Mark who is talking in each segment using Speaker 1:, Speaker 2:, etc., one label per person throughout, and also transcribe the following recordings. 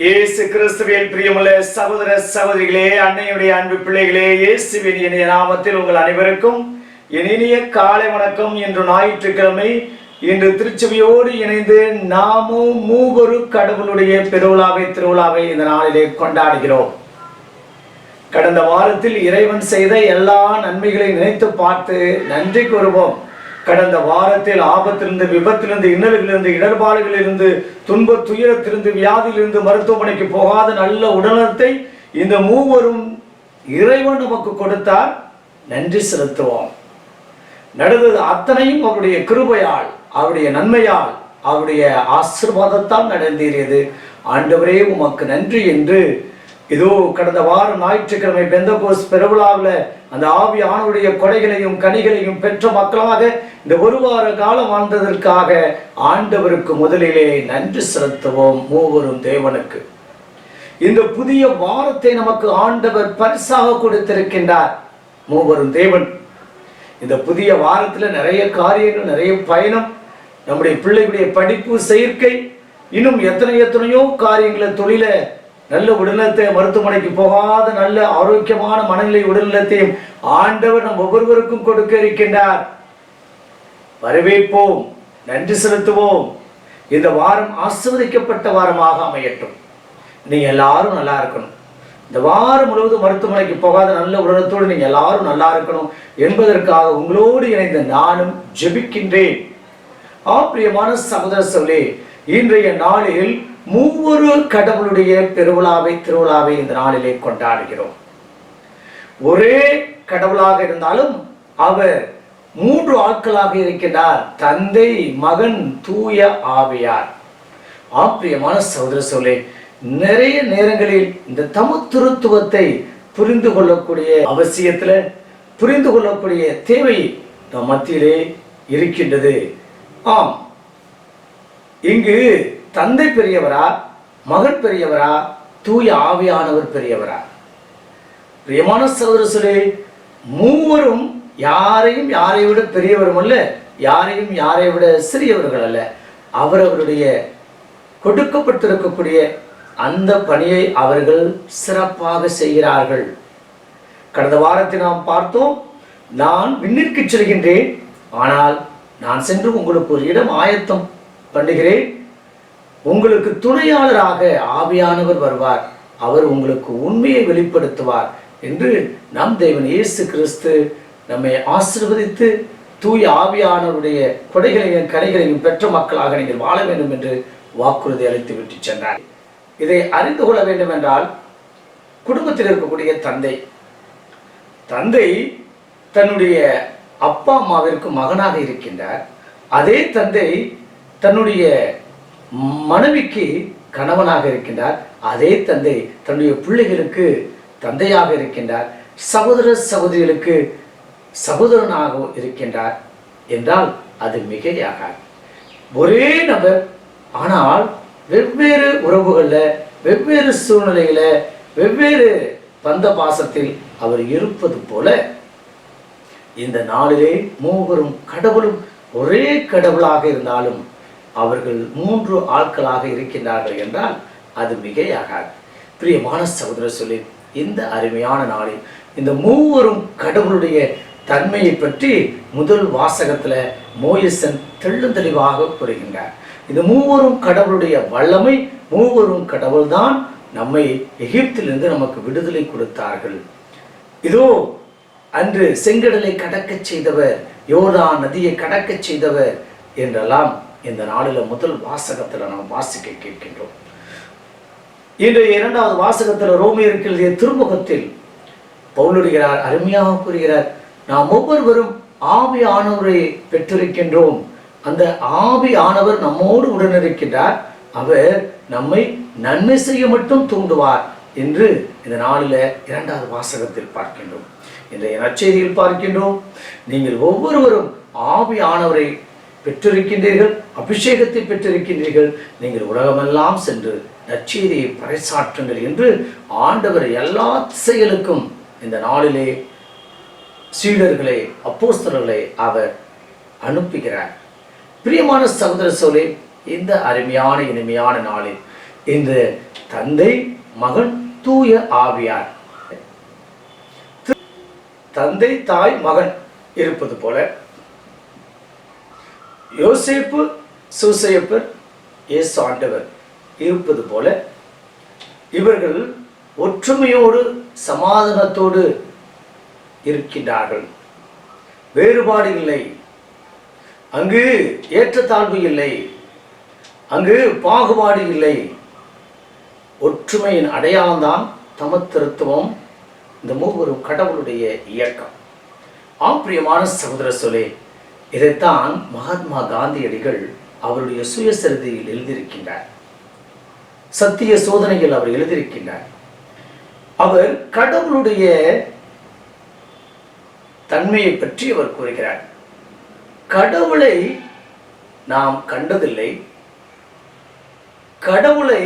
Speaker 1: இயேசு கிறிஸ்துவின் பிரியமுள்ள சகோதர சகோதரிகளே, அன்னையுடைய அன்பு பிள்ளைகளே, இயேசுவின் இனிய நாமத்தில் உங்கள் அனைவருக்கும் இனிய காலை வணக்கம். இன்று ஞாயிற்றுக்கிழமை. இன்று திருச்சபையோடு இணைந்து நாமும் மூவரு கடவுளுடைய திருவிழாவை இந்த நாளிலே கொண்டாடுகிறோம். கடந்த வாரத்தில் இறைவன் செய்த எல்லா நன்மைகளை நினைத்து பார்த்து நன்றி கூறுவோம். கடந்த வாரத்தில் ஆபத்திலிருந்து, விபத்திலிருந்து, இன்னல்களிலிருந்து, இடர்பாடுகளிலிருந்து, துன்ப துயரத்திலிருந்து, வியாதியிலிருந்து, மருத்துவமனைக்கு போகாத நல்ல உடல்நலத்தை இந்த மூவரும் இறைவன் நமக்கு கொடுத்தார். நன்றி செலுத்துவோம். நடந்தது அத்தனையும் அவருடைய கிருபையால், அவருடைய நன்மையால், அவருடைய ஆசீர்வாதத்தால் நடந்தேறியது. ஆண்டவரே உமக்கு நன்றி என்று இதோ கடந்த வாரம் ஞாயிற்றுக்கிழமை பெந்தகோஸ்து பெருவிழாவில் அந்த ஆவியானவருடைய கொடைகளையும் கனிகளையும் பெற்ற மக்களாக இந்த ஒரு வார காலம் வாழ்ந்ததற்காக ஆண்டவருக்கு முதலிலே நன்றி செலுத்துவோம். மூவரும் தேவனுக்கு இந்த புதிய வாரத்தை நமக்கு ஆண்டவர் பரிசாக கொடுத்திருக்கின்றார். மூவரும் தேவன். இந்த புதிய வாரத்தில் நிறைய காரியங்கள், நிறைய பயணம், நம்முடைய பிள்ளைகளுடைய படிப்பு, செயற்கை, இன்னும் எத்தனையோ காரியங்களை, தொழில, நல்ல உடல்நலத்தை, மருத்துவமனைக்கு போகாத நல்ல ஆரோக்கியமான மனநிலை உடல்நலத்தையும் ஆண்டவர் நம் ஒவ்வொருவருக்கும் கொடுக்க இருக்கின்றார். வரவேற்போம், நன்றி செலுத்துவோம். இந்த வாரம் ஆசீர்வதிக்கப்பட்ட வாரமாக அமையட்டும். நீங்க எல்லாரும் நல்லா இருக்கணும். இந்த வாரம் முழுவதும் மருத்துவமனைக்கு போகாத நல்ல உடல்நலத்தோடு நீங்க எல்லாரும் நல்லா இருக்கணும் என்பதற்காக உங்களோடு இணைந்த நானும் ஜெபிக்கின்றேன். பிரியமான சகோதர சகோதரிகளே, இன்றைய நாளில் மூவொரு கடவுளுடைய திருவிழாவை இந்த நாளிலே கொண்டாடுகிறோம். ஒரே கடவுளாக இருந்தாலும் அவர் 3 ஆட்களாக இருக்கின்றார். தந்தை, மகன், தூய ஆவியார். பிரியமான சகோதர சகோதரிகளே, நிறைய நேரங்களில் இந்த தமத்துவத்தை புரிந்து கொள்ளக்கூடிய அவசியத்துல, புரிந்து கொள்ளக்கூடிய தேவை நம் மத்தியிலே இருக்கின்றது. இங்கு தந்தை பெரியவரா, மகன் பெரியவரா, தூய ஆவியானவர் பெரியவரா? பிரியமான சகோதரர்களே, மூவரும் யாரை விட பெரியவரும் அல்ல, யாரை விட சிறியவர்கள் அல்ல. அவரவருடைய கொடுக்கப்பட்டிருக்கக்கூடிய அந்த பணியை அவர்கள் சிறப்பாக செய்கிறார்கள். கடந்த வாரத்தில் நாம் பார்த்தோம், நான் விண்ணிற்கு செல்கின்றேன், ஆனால் நான் சென்று உங்களுக்கு ஒரு இடம் ஆயத்தம் பண்ணுகிறேன். உங்களுக்கு துணையாளராக ஆவியானவர் வருவார், அவர் உங்களுக்கு உண்மையை வெளிப்படுத்துவார் என்று நம் தேவன் இயேசு கிறிஸ்து நம்மை ஆசீர்வதித்து தூய ஆவியானவருடைய கொடைகளையும் கனிகளையும் பெற்ற மக்களாக நீங்கள் வாழ வேண்டும் என்று வாக்குறுதி அளித்து விட்டு சென்றார். இதை அறிந்து கொள்ள வேண்டும் என்றால், குடும்பத்தில் இருக்கக்கூடிய தந்தை தன்னுடைய அப்பா அம்மாவிற்கு மகனாக இருக்கின்றார். அதே தந்தை தன்னுடைய மனைவிக்கு கணவனாக இருக்கின்றார். அதே தந்தை தன்னுடைய பிள்ளைகளுக்கு தந்தையாக இருக்கின்றார். சகோதர சகோதரிகளுக்கு சகோதரனாக இருக்கின்றார் என்றால் அது மிகையாக. ஒரே நபர், ஆனால் வெவ்வேறு உறவுகளில், வெவ்வேறு சூழ்நிலையில, வெவ்வேறு பந்த பாசத்தில் அவர் இருப்பது போல இந்த நாளிலே மூவரும் கடவுளும் ஒரே கடவுளாக இருந்தாலும் அவர்கள் 3 ஆட்களாக இருக்கின்றார்கள் என்றால் அது மிகையாகாது. பிரியமான சகோதர சொல்லி, இந்த அருமையான நாளில் இந்த மூவரும் கடவுளுடைய தன்மையை பற்றி முதல் வாசகத்துல மோயிசன் தெளிவாக கூறுகின்றார். இந்த மூவரும் கடவுளுடைய வல்லமை, மூவரும் கடவுள்தான் நம்மை எகிப்திலிருந்து நமக்கு விடுதலை கொடுத்தார்கள். இதோ அன்று செங்கடலை கடக்க செய்தவர், யோர்தான் நதியை கடக்க செய்தவர் என்றெல்லாம் இந்த நாளில் முதல் வாசகத்துல நாம் வாசிக்க கேட்கின்றோம். இன்றைய 2வது வாசகத்துல ரோமியருக்கு எழுதிய திருமுகத்தில் பவுலுகிறார், அருமையாக கூறுகிறார், நாம் ஒவ்வொருவரும் ஆவியானவரை பெற்றிருக்கின்றோம். அந்த ஆவியானவர் நம்மோடு உடனிருக்கின்றார். அவர் நம்மை நன்மை செய்ய மட்டும் தூண்டுவார் என்று இந்த நாளில் 2வது வாசகத்தில் பார்க்கின்றோம். இன்றைய நற்செய்தியில் பார்க்கின்றோம், நீங்கள் ஒவ்வொருவரும் ஆவியானவரை பெற்றிருக்கின்றீர்கள், அபிஷேகத்தை பெற்றிருக்கின்றீர்கள், நீங்கள் உலகமெல்லாம் சென்று நற்செய்தியை பறைசாற்றுங்கள் என்று ஆண்டவர் எல்லா திசைகளுக்கும் இந்த நாளிலே சீடர்களை, அப்போஸ்தலர்களை அவர் அனுப்புகிறார். பிரியமான சகோதர சகோதரிகளே, இந்த அருமையான இனிமையான நாளில் இந்த தந்தை, மகன், தூய ஆவியார். தந்தை, தாய், மகன் இருப்பது போல யோசேப்பு, சூசையப்பர், இயேசு ஆண்டவர் இருப்பது போல இவர்கள் ஒற்றுமையோடு சமாதானத்தோடு இருக்கின்றார்கள். வேறுபாடு இல்லை, அங்கு ஏற்றத்தாழ்வு இல்லை, அங்கு பாகுபாடு இல்லை. ஒற்றுமையின் அடையாளம்தான் தமத்திருத்துவம், இந்த மூவரும் கடவுளுடைய இயக்கம். பிரியமான சகோதர சொல்லே, இதைத்தான் மகாத்மா காந்தியடிகள் அவருடைய சுயசரிதையில் எழுதியிருக்கின்றார். சத்திய சோதனையில் அவர் எழுதியிருக்கின்றார். அவர் கடவுளுடைய தன்மையை பற்றி அவர் கூறுகிறார். கடவுளை நாம் கண்டதில்லை, கடவுளை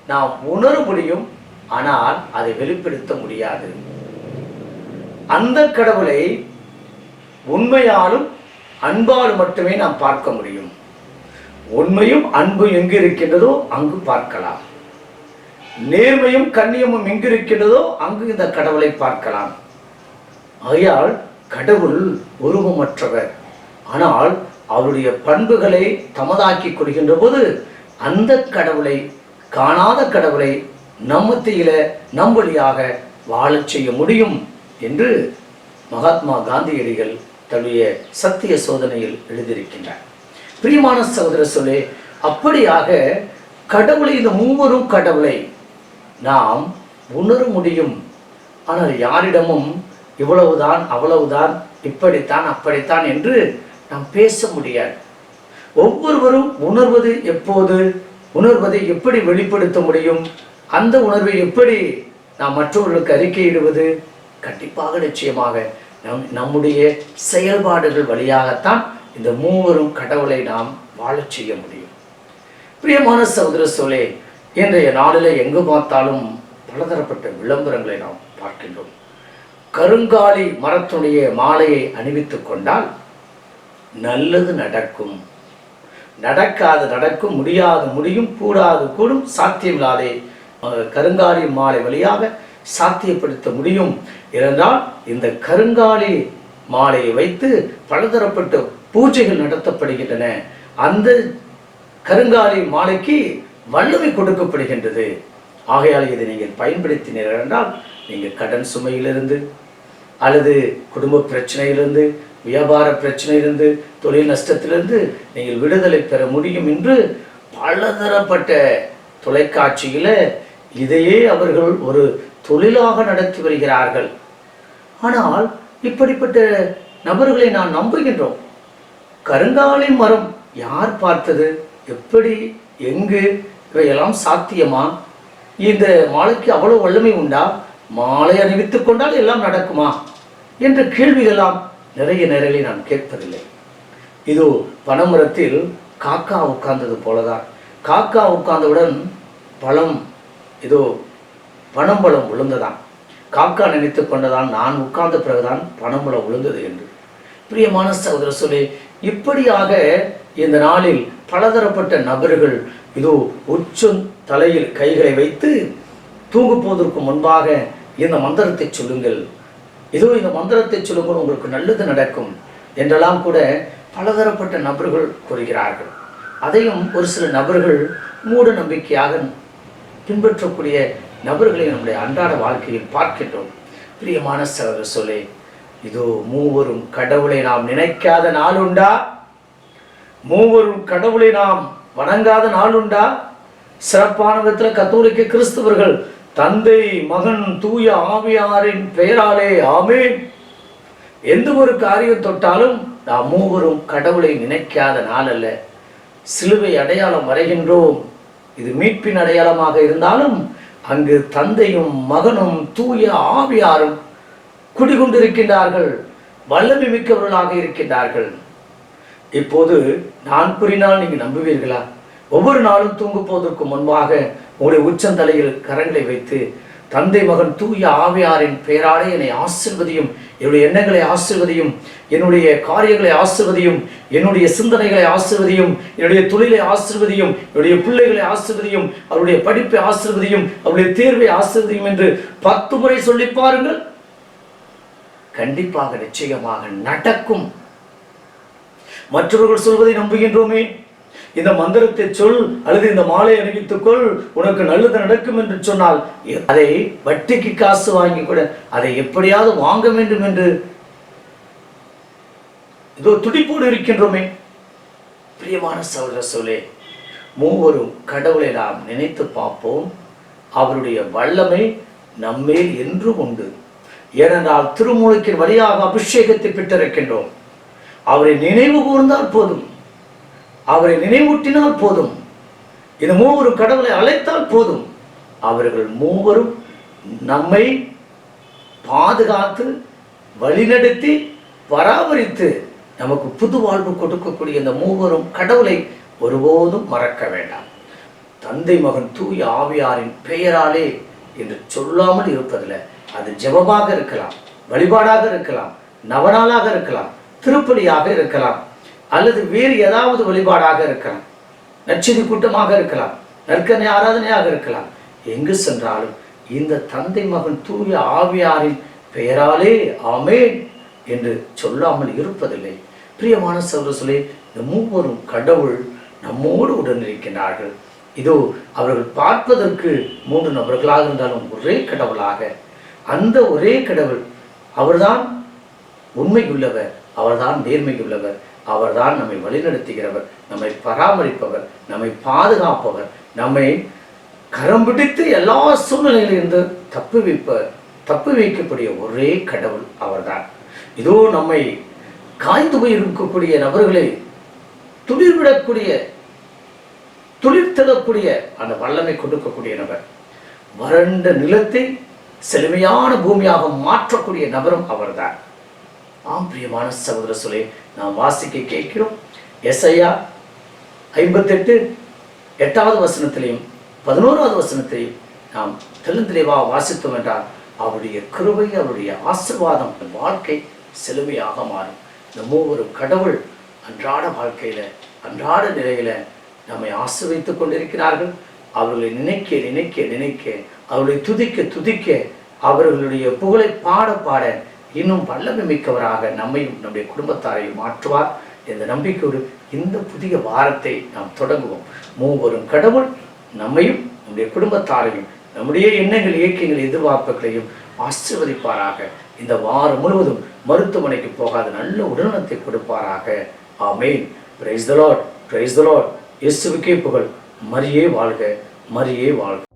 Speaker 1: நாம் உணர முடியும், ஆனால் அதை வெளிப்படுத்த முடியாது. அந்த கடவுளை உண்மையாலும் அன்பாலும் மட்டுமே நாம் பார்க்க முடியும். உண்மையும் அன்பும் எங்கு இருக்கின்றதோ அங்கு பார்க்கலாம். நேர்மையும் கண்ணியமும் எங்கு இருக்கின்றதோ அங்கு இந்த கடவுளை பார்க்கலாம். ஆகையால் கடவுள் உருவமற்றவர், ஆனால் அவருடைய பண்புகளை தமதாக்கி கொள்கின்ற போது அந்த கடவுளை, காணாத கடவுளை நம்மத்தியில நம் வழியாக வாழச் செய்ய முடியும் என்று மகாத்மா காந்தியடிகள் தன்னுடைய சத்திய சோதனையில் எழுதியிருக்கின்றார். பிரியமான சகோதர சொல்லே, அப்படியாக கடவுளை, இந்த மூவரும் கடவுளை நாம் உணர முடியும். ஆனால் யாரிடமும் இவ்வளவுதான், அவ்வளவுதான், இப்படித்தான், அப்படித்தான் என்று நாம் பேச முடியாது. ஒவ்வொருவரும் உணர்வது எப்போது, உணர்வதை எப்படி வெளிப்படுத்த முடியும், அந்த உணர்வை எப்படி நாம் மற்றவர்களுக்கு அறிக்கையிடுவது? கண்டிப்பாக, நிச்சயமாக நம்முடைய செயல்பாடுகள் வழியாகத்தான் இந்த மூவரும் கடவுளை நாம் வாழச் செய்ய முடியும். பிரியமான சகோதர சோலே, இன்றைய நாளில் எங்கு பார்த்தாலும் பலதரப்பட்ட விளம்பரங்களை நாம் பார்க்கின்றோம். கருங்காலி மரத்துடைய மாலையை அணிவித்துக் கொண்டால் நல்லது நடக்கும், நடக்காது நடக்கும், முடியாது முடியும், கூடாது கூடும், சாத்தியமில்லாதே கருங்காலி மாலை வழியாக சாத்தியப்படுத்த முடியும். இருந்தால் இந்த கருங்காலி மாலையை வைத்து பலதரப்பட்ட பூஜைகள் நடத்தப்படுகின்றன. அந்த கருங்காலி மாலைக்கு வல்லமை கொடுக்கப்படுகின்றது. ஆகையால் இதை நீங்கள் பயன்படுத்தினீர்கள் என்றால் நீங்கள் கடன் சுமையிலிருந்து, அல்லது குடும்ப பிரச்சனையிலிருந்து, வியாபார பிரச்சனையிலிருந்து, தொழில் நஷ்டத்திலிருந்து நீங்கள் விடுதலை பெற முடியும் என்று பலதரப்பட்ட தொலைக்காட்சியில் இதையே அவர்கள் ஒரு தொழிலாக நடத்தி வருகிறார்கள். ஆனால் இப்படிப்பட்ட நபர்களை நான் நம்புகின்றோம். கருங்காலி மரம் யார் பார்த்தது, எப்படி, எங்கு, இவையெல்லாம் சாத்தியமா? இந்த மாலைக்கு அவ்வளவு வல்லமை உண்டா? மாலை அணிவித்துக் கொண்டால் எல்லாம் நடக்குமா என்ற கேள்விகளாம் நிறைய நான் கேட்பதில்லை. இதோ பனைமரத்தில் காக்கா உட்கார்ந்தது போலதான். காக்கா உட்கார்ந்தவுடன் பழம், இதோ பனம்பழம் விழுந்ததான். காக்கா நினைத்து கொண்டதான் நான் உட்கார்ந்த பிறகுதான் பனம்பழம் விழுந்தது என்று. பிரியமான சகோதர சொல்லி, இப்படியாக இந்த நாளில் பலதரப்பட்ட நபர்கள் இதோ உச்சம் தலையில் கைகளை வைத்து தூங்கு போவதற்கு முன்பாக இந்த மந்திரத்தை சொல்லுங்கள், இதோ இந்த மந்திரத்தை சொல்லுங்கள், உங்களுக்கு நல்லது நடக்கும் என்றெல்லாம் கூட பலதரப்பட்ட நபர்கள் கூறுகிறார்கள். அதையும் ஒரு சில நபர்கள் மூட நம்பிக்கையாக பின்பற்றக்கூடிய நபர்களை நம்முடைய அன்றாட வாழ்க்கையில் பார்க்கின்றோம். பிரியமான சகோதர சொல்லே, இதோ மூவரும் கடவுளை நாம் நினைக்காத நாள் உண்டா? மூவரும் கடவுளை நாம் வணங்காத நாள் உண்டா? சிறப்பான விதத்தில் கத்தோலிக்க கிறிஸ்தவர்கள் தந்தை, மகன், தூய ஆவியாரின் பெயராலே ஆமென். எந்த ஒரு காரியம் தொட்டாலும் நாம் மூவரும் கடவுளை நினைக்காத நாள் அல்ல. சிலுவை அடையாளம் வரைகின்றோம். இது மீட்பின் அடையாளமாக இருந்தாலும் அங்கு தந்தையும் மகனும் தூய ஆவியாரும் குடிகொண்டிருக்கின்றார்கள், வல்லமை மிக்கவர்களாக இருக்கின்றார்கள். இப்போது நான் கூறினால் நீங்கள் நம்புவீர்களா? ஒவ்வொரு நாளும் தூங்கு போவதற்கு முன்பாக உங்களுடைய உச்சந்தலையில் கரங்களை வைத்து தந்தை மகன் தூய ஆவியாரின் பெயராலே என்னை ஆசீர்வதியும், என்னுடைய எண்ணங்களை ஆசீர்வதியும், என்னுடைய காரியங்களை ஆசீர்வதியும், என்னுடைய சிந்தனைகளை ஆசீர்வதியும், என்னுடைய தொழிலை ஆசீர்வதியும், என்னுடைய பிள்ளைகளை ஆசீர்வதியும், அவருடைய படிப்பை ஆசீர்வதியும், அவருடைய தேர்வை ஆசீர்வதியும் என்று 10 முறை சொல்லி பாருங்கள். கண்டிப்பாக நிச்சயமாக நடக்கும். மற்றவர்கள் சொல்வதை நம்புகின்றோமே, இந்த மந்திரத்தை சொல் அல்லது இந்த மாலை அணிவித்துக்கொள், உனக்கு நல்லது நடக்கும் என்று சொன்னால் அதை வட்டிக்கு காசு வாங்கி கூட அதை எப்படியாவது வாங்க வேண்டும் என்று இதோ துடிப்போடு இருக்கின்றோமே. பிரியமான சகோதர சொல்லே, மூவரும் கடவுளை நாம் நினைத்து பார்ப்போம். அவருடைய வல்லமை நம்மேல் என்றும் உண்டு. ஏனென்றால் திருமுழுக்கின் வழியாக அபிஷேகத்தை பெற்றிருக்கின்றோம். அவரை நினைவு கூர்ந்தால் போதும், அவரை நினைவூட்டினால் போதும், இந்த மூவரும் கடவுளை அழைத்தால் போதும், அவர்கள் மூவரும் நம்மை பாதுகாத்து வழிநடத்தி பராமரித்து நமக்கு புது வாழ்வு கொடுக்கக்கூடிய இந்த மூவரும் கடவுளை ஒருபோதும் மறக்க வேண்டாம். தந்தை மகன் தூய ஆவியாரின் பெயராலே என்று சொல்லாமல் இருப்பதில்லை. அது ஜெபமாக இருக்கலாம், வழிபாடாக இருக்கலாம், நவநாளாக இருக்கலாம், திருப்பலியாக இருக்கலாம், அல்லது வேறு ஏதாவது வழிபாடாக இருக்கலாம், நற்செய்தி கூட்டமாக இருக்கலாம், நற்கனை ஆராதனையாக இருக்கலாம். எங்கு சென்றாலும் இந்த தந்தை மகன் தூய ஆவியாரின் பெயராலே ஆமென் என்று சொல்லாமல் இருப்பதில்லை. பிரியமான சகோதரர்களே, இந்த மூவரும் கடவுள் நம்மோடு உடன் இருக்கின்றார்கள். இதோ அவர்கள் பார்ப்பதற்கு 3 நபர்களாக இருந்தாலும் ஒரே கடவுளாக, அந்த ஒரே கடவுள் அவர்தான் உண்மையுள்ளவர், அவர்தான் நேர்மையுள்ளவர், அவர்தான் நம்மை வழிநடத்துகிறவர், நம்மை பராமரிப்பவர், நம்மை பாதுகாப்பவர், நம்மை கரம் பிடித்து எல்லா சூழ்நிலையிலிருந்து தப்பு வைக்கக்கூடிய ஒரே கடவுள் அவர்தான். இதோ நம்மை காய்ந்து போய் இருக்கக்கூடிய நபர்களை துளிர்த்தெழக்கூடிய அந்த வல்லமை கொடுக்கக்கூடிய நபர், வறண்ட நிலத்தை செழுமையான பூமியாக மாற்றக்கூடிய நபரும் அவர்தான். ஆம் பிரியமான சகோதர சொல்லே, நாம் வாசிக்க கேட்கிறோம். எசாயா 58 8வது வசனத்திலையும் 11வது வசனத்திலையும் நாம் தெளிந்தெளிவாக வாசித்தோம் என்றால் அவருடைய கிருபை, அவருடைய ஆசீர்வாதம் வாழ்க்கை செழுமையாக மாறும். இந்த மூவரும் கடவுள் அன்றாட வாழ்க்கையில அன்றாட நிலையில நம்மை ஆசீர்வதித்துக் கொண்டிருக்கிறார்கள். அவர்களை நினைக்க நினைக்க நினைக்க, அவர்களை துதிக்க துதிக்க, அவர்களுடைய புகழை பாட பாட இன்னும் வல்லமை மிக்கவராக நம்மையும் நம்முடைய குடும்பத்தாரையும் மாற்றுவார் என்ற நம்பிக்கையோடு இந்த புதிய வாரத்தை நாம் தொடங்குவோம். மூவரும் கடவுள் நம்மையும் நம்முடைய குடும்பத்தாரையும் நம்முடைய எண்ணங்கள், இயக்கங்கள், எதிர்பார்ப்புகளையும் ஆசீர்வதிப்பாராக. இந்த வாரம் முழுவதும் மருத்துவமனைக்கு போகாத நல்ல உடல்நலத்தை கொடுப்பாராக. ஆமென். Praise the lord, praise the lord. இயேசுவுக்கே புகழ். மரியே வாழ்க, மரியே வாழ்க.